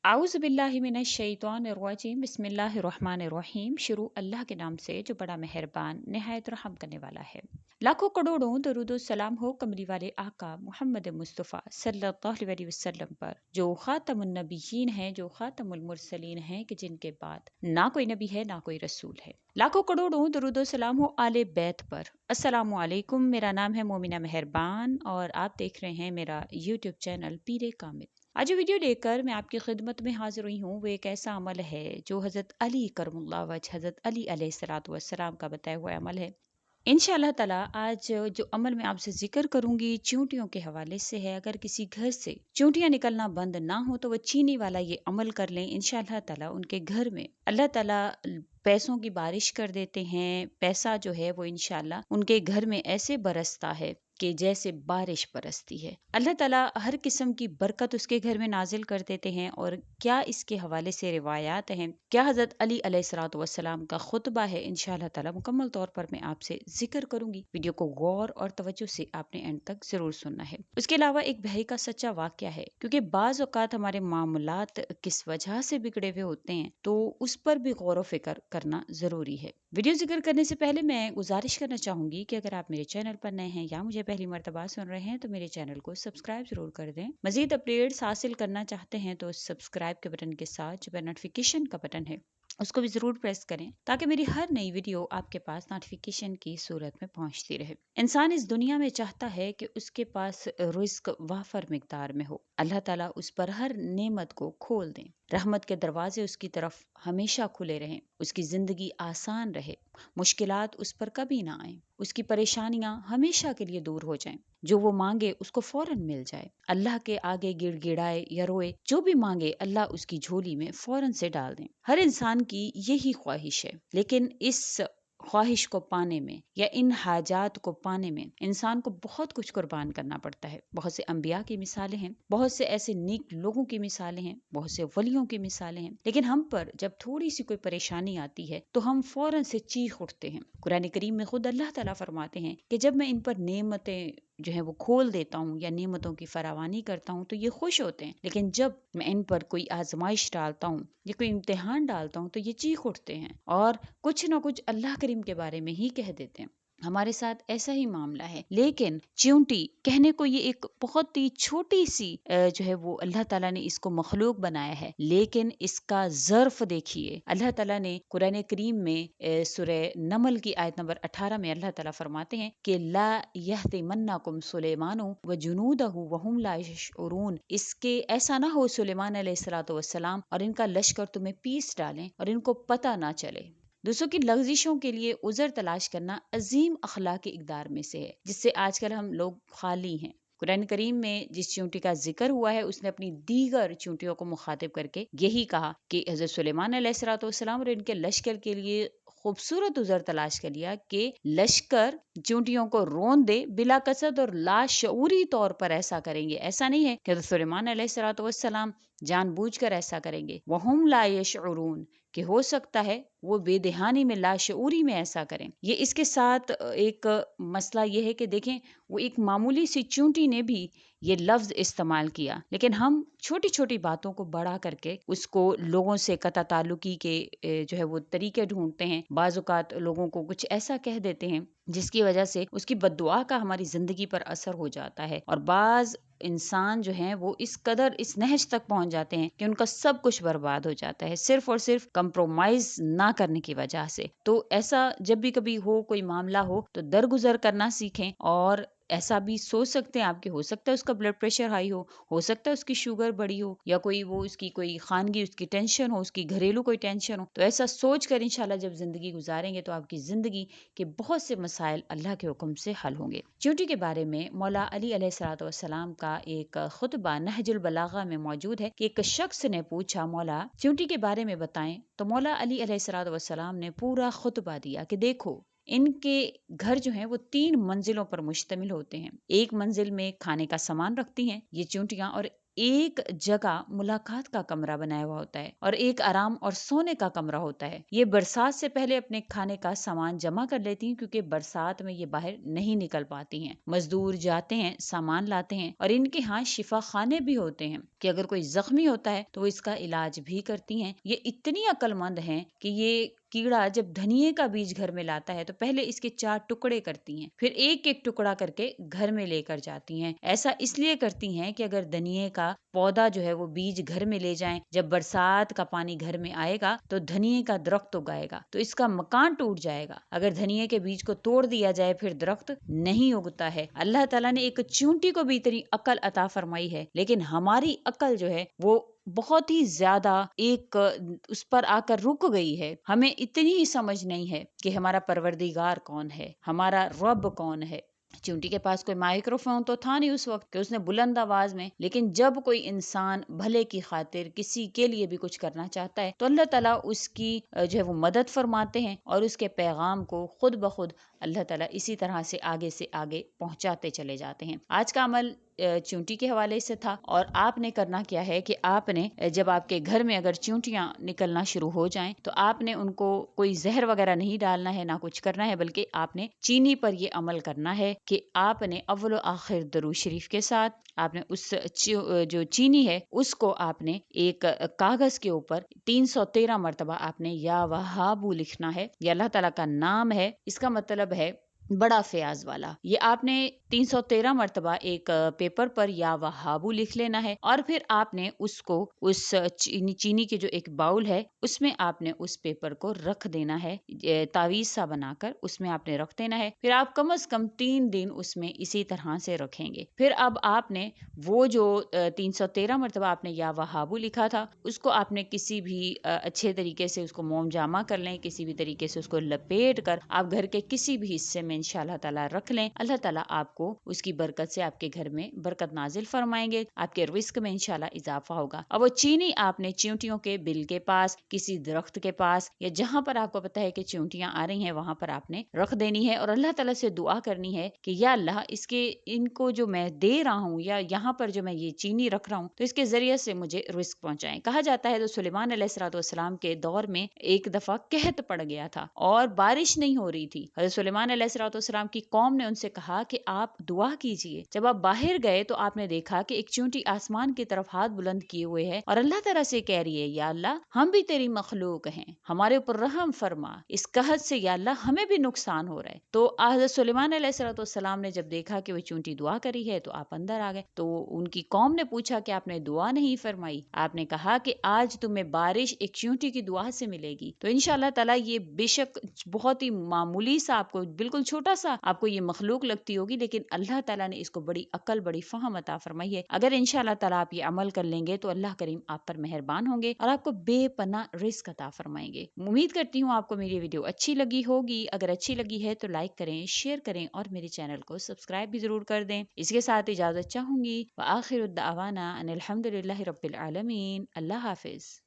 आउज़ बिल्लाहि मिनश शैतानिर्रजीम बिस्मिल्लाहिर्रहमानिर्रहीम। शुरू अल्लाह के नाम से जो बड़ा मेहरबान निहायत रहम करने वाला है। लाखों करोड़ों दरूद व सलाम हो कमली वाले आका मोहम्मद मुस्तफ़ा सल्लल्लाहु अलैहि वसल्लम पर, जो खातमुन नबिय्यीन हैं, जो खातमुल मुरसलीन हैं, कि जिनके बाद ना कोई नबी है ना कोई रसूल है। लाखों करोड़ों दरूद व सलाम हो आले बैत पर। अस्सलामु अलैकुम। मेरा नाम है मोमिना मेहरबान और आप देख रहे हैं मेरा यूट्यूब चैनल पीरे कामिल। आज जो वीडियो लेकर मैं आपकी खिदमत में हाजिर हुई हूँ, वो एक ऐसा अमल है जो हज़रत अली करमुल्लाह वजह, हज़रत अली अलैहिस्सलातु वस्सलाम का बताया हुआ अमल है। इंशाअल्लाह ताला आज जो अमल मैं आपसे जिक्र करूंगी चींटियों के हवाले से है। अगर किसी घर से चींटियां निकलना बंद ना हो तो वो चीनी वाला ये अमल कर लें। इंशाअल्लाह ताला उनके घर में अल्लाह ताला पैसों की बारिश कर देते हैं। पैसा जो है वो इंशाअल्लाह उनके घर में ऐसे बरसता है कि जैसे बारिश बरसती है। अल्लाह ताला हर किस्म की बरकत उसके घर में नाजिल कर देते हैं। और क्या इसके हवाले से रिवायात हैं, क्या हज़रत अली अलैहिस्सलातु वस्सलाम का खुतबा है, इंशाअल्लाह ताला मुकम्मल तौर पर मैं आपसे जिक्र करूंगी। वीडियो को गौर और तवज्जो से आपने एंड तक जरूर सुनना है। उसके अलावा एक भाई का सच्चा वाकया है, क्योंकि बाज़ औक़ात हमारे मामलात किस वजह से बिगड़े हुए होते हैं तो उस पर भी गौर व फिक्र करना जरूरी है। वीडियो जिक्र करने से पहले मैं गुजारिश करना चाहूंगी कि अगर आप मेरे चैनल पर नए हैं या मुझे पहली मर्तबा सुन रहे हैं तो मेरे चैनल को सब्सक्राइब जरूर कर दें। मजीद अपडेट्स हासिल करना चाहते हैं तो सब्सक्राइब के बटन के साथ जो नोटिफिकेशन का बटन है उसको भी जरूर प्रेस करें, ताकि मेरी हर नई वीडियो आपके पास नोटिफिकेशन की सूरत में पहुंचती रहे। इंसान इस दुनिया में चाहता है कि उसके पास रिस्क वाफर मिकदार में हो। अल्लाह ताला उस पर हर नेमत को खोल दें, रहमत के दरवाजे उसकी तरफ हमेशा खुले रहें, उसकी जिंदगी आसान रहे, मुश्किलात उस पर कभी ना आए, उसकी परेशानियां हमेशा के लिए दूर हो जाएं, जो वो मांगे उसको फौरन मिल जाए। अल्लाह के आगे गिड़गिड़ाए या रोए, जो भी मांगे अल्लाह उसकी झोली में फौरन से डाल दें। हर इंसान की यही ख्वाहिश है, लेकिन इस ख्वाहिश को पाने में या इन हाजात को पाने में इंसान को बहुत कुछ कुर्बान करना पड़ता है। बहुत से अंबिया की मिसालें हैं, बहुत से ऐसे नेक लोगों की मिसालें हैं, बहुत से वलियों की मिसालें हैं, लेकिन हम पर जब थोड़ी सी कोई परेशानी आती है तो हम फौरन से चीख उठते हैं। कुरान करीम में खुद अल्लाह ताला फरमाते हैं कि जब मैं इन पर नेमतें जो है वो खोल देता हूँ या नेमतों की फरावानी करता हूँ तो ये खुश होते हैं, लेकिन जब मैं इन पर कोई आजमाइश डालता हूँ या कोई इम्तिहान डालता हूँ तो ये चीख उठते हैं और कुछ ना कुछ अल्लाह करीम के बारे में ही कह देते हैं। हमारे साथ ऐसा ही मामला है। लेकिन चींटी कहने को ये एक बहुत ही छोटी सी जो है वो अल्लाह ताला ने इसको मखलूक बनाया है, लेकिन इसका ज़र्फ देखिए। अल्लाह ताला ने कुरान करीम में सूरह नमल की आयत नंबर 18 में अल्लाह ताला फरमाते हैं कि ला यहतिमन्नकुम सुलेमानु व जुनूदहु व हुम ला यशउरून। इसके ऐसा ना हो सुलेमान अलैहिस्सलातु वस्सलाम और इनका लश्कर तुम्हें पीस डालें और इनको पता ना चले। दूसरों की लग्जिशों के लिए उज़र तलाश करना अजीम अखलाकी इक़दार में से है, जिससे आजकल हम लोग खाली हैं। कुरान करीम में जिस चींटी का जिक्र हुआ है उसने अपनी दीगर चींटियों को मुखातिब करके यही कहा कि हज़रत सुलेमान अलैहिस्सलाम और इनके लश्कर के लिए खूबसूरत उज़र तलाश कर लिया कि लश्कर चींटियों को रोन दे बिला कसद और लाशऊरी तौर पर ऐसा करेंगे। ऐसा नहीं है कि हज़रत सुलेमान अलैहिस्सलाम जानबूझकर ऐसा करेंगे। वहुम ला यशउरून, कि हो सकता है वो बेदहानी में लाशऊरी में ऐसा करें। ये इसके साथ एक मसला ये है कि देखें वो एक मामूली सी चींटी ने भी ये लफ्ज इस्तेमाल किया, लेकिन हम छोटी छोटी बातों को बड़ा करके उसको लोगों से कता ताल्लुकी के जो है वो तरीके ढूंढते हैं। बाज़ औक़ात लोगों को कुछ ऐसा कह देते हैं जिसकी वजह से उसकी बद्दुआ का हमारी जिंदगी पर असर हो जाता है। और बाज़ इंसान जो हैं वो इस कदर इस नहज तक पहुंच जाते हैं कि उनका सब कुछ बर्बाद हो जाता है, सिर्फ और सिर्फ कंप्रोमाइज ना करने की वजह से। तो ऐसा जब भी कभी हो, कोई मामला हो, तो दरगुजर करना सीखें। और ऐसा भी सोच सकते हैं आपके, हो सकता है उसका ब्लड प्रेशर हाई हो सकता है उसकी शुगर बढ़ी हो, या कोई वो उसकी कोई खानगी उसकी टेंशन हो, उसकी घरेलू कोई टेंशन हो। तो ऐसा सोच कर इंशाल्लाह जब जिंदगी गुजारेंगे तो आपकी जिंदगी के बहुत से मसाइल अल्लाह के हुक्म से हल होंगे। चींटी के बारे में मौला अली अलैहिस्सलाम का एक खुतबा नहजुल बलागा में मौजूद है कि एक शख्स ने पूछा, मौला चींटी के बारे में बताएं। तो मौला अली अलैहिस्सलाम ने पूरा खुतबा दिया कि देखो, इनके घर जो हैं वो 3 मंजिलों पर मुश्तमिल होते हैं। एक मंजिल में खाने का सामान रखती हैं ये चींटियां, और ایک جگہ ملاقات کا کمرہ بنایا ہوا ہوتا ہے اور ایک آرام اور سونے کا کمرہ ہوتا ہے۔ یہ برسات سے پہلے اپنے کھانے کا سامان جمع کر لیتی ہیں کیونکہ برسات میں یہ باہر نہیں نکل پاتی ہیں۔ مزدور جاتے ہیں، سامان لاتے ہیں اور ان کے ہاں شفا خانے بھی ہوتے ہیں کہ اگر کوئی زخمی ہوتا ہے تو وہ اس کا علاج بھی کرتی ہیں۔ یہ اتنی عقل مند ہیں کہ یہ کیڑا جب دھنیے کا بیج گھر میں لاتا ہے تو پہلے اس کے 4 ٹکڑے کرتی ہیں، پھر ایک ایک ٹکڑا کر کے گھر میں لے کر جاتی ہیں۔ ایسا اس لیے کرتی ہیں کہ اگر دھنیے کا پودا جو ہے وہ بیج گھر میں لے جائیں، جب برسات کا پانی گھر میں آئے گا تو دھنیے کا درخت اگائے گا تو اس کا مکان ٹوٹ جائے گا۔ اگر دھنیے کے بیج کو توڑ دیا جائے پھر درخت نہیں اگتا ہے۔ اللہ تعالیٰ نے ایک چونٹی کو بھی اتنی عقل عطا فرمائی ہے، لیکن ہماری عقل جو ہے وہ بہت ہی زیادہ ایک اس پر آ کر رک گئی ہے۔ ہمیں اتنی ہی سمجھ نہیں ہے کہ ہمارا پروردگار کون ہے، ہمارا رب کون ہے۔ چونٹی کے پاس کوئی مائکرو فون تو تھا نہیں اس وقت کہ اس نے بلند آواز میں، لیکن جب کوئی انسان بھلے کی خاطر کسی کے لیے بھی کچھ کرنا چاہتا ہے تو اللہ تعالیٰ اس کی جو ہے وہ مدد فرماتے ہیں اور اس کے پیغام کو خود بخود اللہ تعالیٰ اسی طرح سے آگے پہنچاتے چلے جاتے ہیں۔ آج کا عمل چونٹی کے حوالے سے تھا، اور آپ نے کرنا کیا ہے کہ آپ نے جب آپ کے گھر میں اگر چونٹیاں نکلنا شروع ہو جائیں تو آپ نے ان کو کوئی زہر وغیرہ نہیں ڈالنا ہے، نہ کچھ کرنا ہے، بلکہ آپ نے چینی پر یہ عمل کرنا ہے کہ آپ نے اول و آخر درود شریف کے ساتھ آپ نے اس جو چینی ہے اس کو آپ نے ایک کاغذ کے اوپر 313 مرتبہ آپ نے یا وہابو لکھنا ہے۔ یہ اللہ تعالیٰ کا نام ہے، اس کا مطلب ہے بڑا فیاض والا۔ یہ آپ نے 313 مرتبہ ایک پیپر پر یا وہابو لکھ لینا ہے، اور پھر آپ نے اس کو اس چینی کے جو ایک باؤل ہے اس میں آپ نے اس پیپر کو رکھ دینا ہے، تعویذ سا بنا کر اس میں آپ نے رکھ دینا ہے۔ پھر آپ کم از کم 3 دن اس میں اسی طرح سے رکھیں گے۔ پھر اب آپ نے وہ جو 313 مرتبہ آپ نے یا وہابو لکھا تھا اس کو آپ نے کسی بھی اچھے طریقے سے اس کو موم جامہ کر لیں، کسی بھی طریقے سے اس کو لپیٹ کر آپ گھر کے کسی بھی حصے میں انشاءاللہ تعالیٰ رکھ لیں۔ اللہ تعالیٰ آپ کو اس کی برکت سے آپ کے گھر میں برکت نازل فرمائیں گے، آپ کے رزق میں انشاءاللہ اضافہ ہوگا۔ اب وہ چینی آپ نے چیونٹیوں کے بل کے پاس، کسی درخت کے پاس، یا جہاں پر آپ کو پتا ہے کہ چیونٹیاں آ رہی ہیں وہاں پر آپ نے رکھ دینی ہے، اور اللہ تعالیٰ سے دعا کرنی ہے کہ یا اللہ ان کو جو میں دے رہا ہوں یا یہاں پر جو میں یہ چینی رکھ رہا ہوں تو اس کے ذریعے سے مجھے رزق پہنچائیں۔ کہا جاتا ہے تو سلیمان علیہ السلام کے دور میں ایک دفعہ قحط پڑ گیا تھا اور بارش نہیں ہو رہی تھی۔ حضرت سلیمان علیہ السلام کی قوم نے ان سے کہا کہ آپ دعا کیجئے۔ جب آپ باہر گئے تو آپ نے دیکھا کہ ایک چونٹی آسمان کی طرف ہاتھ بلند کیے ہوئے ہے اور اللہ تعالیٰ سے کہہ رہی ہے یا اللہ ہم بھی تیری مخلوق ہیں، ہمارے اوپر رحم فرما، اس قحط سے یا اللہ ہمیں بھی نقصان ہو رہا ہے۔ تو حضرت سلیمان علیہ السلام نے جب دیکھا کہ وہ چونٹی دعا کری ہے تو آپ اندر آ گئے، تو ان کی قوم نے پوچھا کہ آپ نے دعا نہیں فرمائی۔ آپ نے کہا کہ آج تمہیں بارش ایک چونٹی کی دعا سے ملے گی۔ تو انشاءاللہ تعالیٰ یہ بے شک بہت ہی معمولی سا، آپ کو بالکل چھوٹا سا آپ کو یہ مخلوق لگتی ہوگی، لیکن اللہ تعالیٰ نے اس کو بڑی عقل، بڑی فہم عطا فرمائی ہے۔ اگر انشاءاللہ تعالیٰ آپ یہ عمل کر لیں گے تو اللہ کریم آپ پر مہربان ہوں گے اور آپ کو بے پناہ رزق عطا فرمائیں گے۔ امید کرتی ہوں آپ کو میری ویڈیو اچھی لگی ہوگی۔ اگر اچھی لگی ہے تو لائک کریں، شیئر کریں اور میرے چینل کو سبسکرائب بھی ضرور کر دیں۔ اس کے ساتھ اجازت چاہوں گی، وآخر الدعوانا ان الحمد للہ رب العالمین۔ اللہ حافظ۔